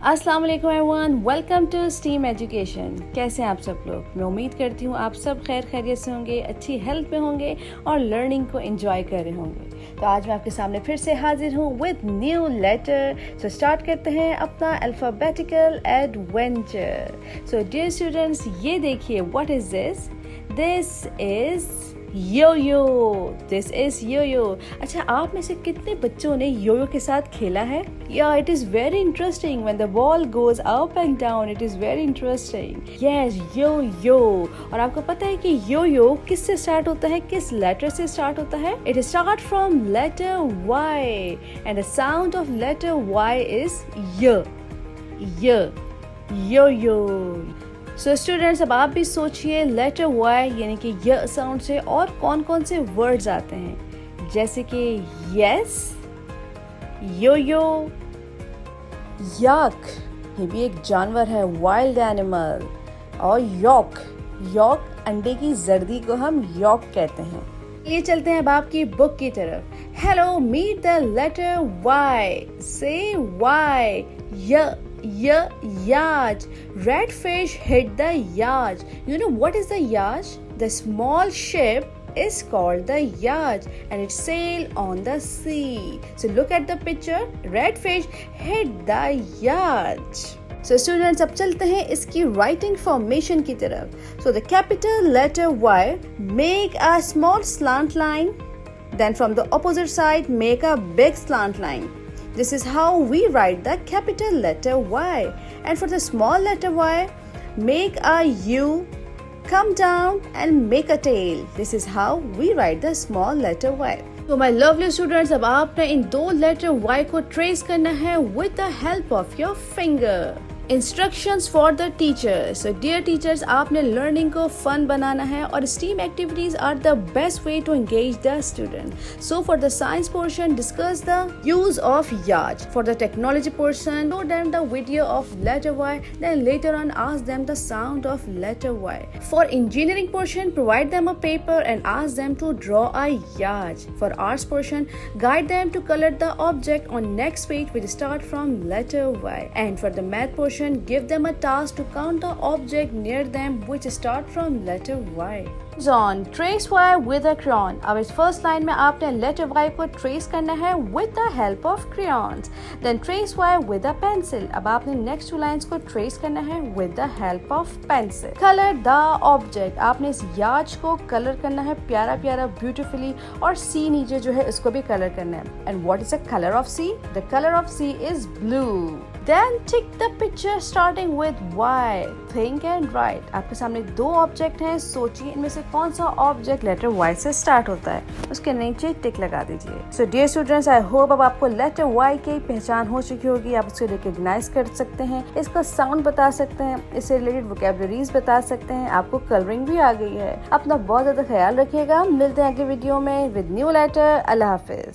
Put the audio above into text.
अस्सलाम वालेकुम everyone, welcome to Steam Education. कैसे हैं आप सब लोग? मैं उम्मीद करती हूँ आप सब खैर खैरियत से होंगे, अच्छी हेल्थ में होंगे और लर्निंग को एंजॉय कर रहे होंगे। तो आज मैं आपके सामने फिर से हाजिर हूँ with new letter. So start करते हैं अपना alphabetical adventure. So dear students, ये देखिए, what is this? This is yo-yo. This is yo-yo. अच्छा, आप में से कितने बच्चों ने यो-यो के साथ खेला है? Yeah it is very interesting when the ball goes up and down. It is very interesting. Yes, yo-yo. और आपको पता है कि यो-यो किससे स्टार्ट होता है, किस लेटर से स्टार्ट होता है? It start from letter y and the sound of letter y is य। यो-यो। सो स्टूडेंट्स, अब आप भी सोचिए, लेटर वाई यानी कि य साउंड से और कौन कौन से वर्ड्स आते हैं, जैसे कि यस, यो-यो, याक, ये भी एक जानवर है, वाइल्ड एनिमल, और यॉक। यॉक, अंडे की जर्दी को हम यॉक कहते हैं। ये चलते हैं अब आपकी बुक की तरफ। Hello, meet the letter y. Say y. Yacht. Red fish hit the yacht. You know what is the yacht? The small ship is called the yacht and it sailed on the sea. So look at the picture. Red fish hit the yacht. So students, अब चलते हैं इसकी writing formation की तरफ. So the capital letter Y, make a small slant line. Then from the opposite side, make a big slant line. This is how we write the capital letter Y. And for the small letter Y, make a U, come down and make a tail. This is how we write the small letter Y. So my lovely students, अब आपने इन दो letter Y को trace करना है with the help of your finger. Instructions for the teachers. So dear teachers, आपने learning को fun बनाना है और STEAM activities are the best way to engage the student. So for the science portion, discuss the use of yacht. For the technology portion, show them the video of letter Y, then letter on ask them the sound of letter Y. For engineering portion, provide them a paper and ask them to draw a याच। For arts portion, guide them to color the object on next page which start from letter Y. And for the math portion, give them a task to count the object near them which start from letter Y. On trace Y with a crayon. अब इस first line में आपने letter Y को trace करना है with the help of crayons. Then trace Y with a pencil. अब आपने next two lines को ट्रेस करना है with the help of pencil. Color the object. आपने इस याच को कलर करना है प्यारा प्यारा ब्यूटीफुली, और C नीचे जो है उसको भी कलर करना है. And what is the color of C? The color of C is blue. Then tick the picture starting with Y. Think and write. आपके सामने दो ऑब्जेक्ट हैं, सोचिए इनमें से कौन सा ऑब्जेक्ट लेटर Y से स्टार्ट होता है, उसके नीचे टिक लगा दीजिए। So dear students, I hope अब आपको लेटर Y की पहचान हो चुकी होगी। आप उसको रिकग्नाइज कर सकते हैं, इसका साउंड बता सकते हैं, इससे रिलेटेड वोकैबुलरीज बता सकते हैं, आपको कलरिंग भी आ गई है। अपना बहुत ज़्यादा ख्याल रखिएगा। मिलते हैं अगले वीडियो में विद न्यू लेटर। अल्लाह हाफिज।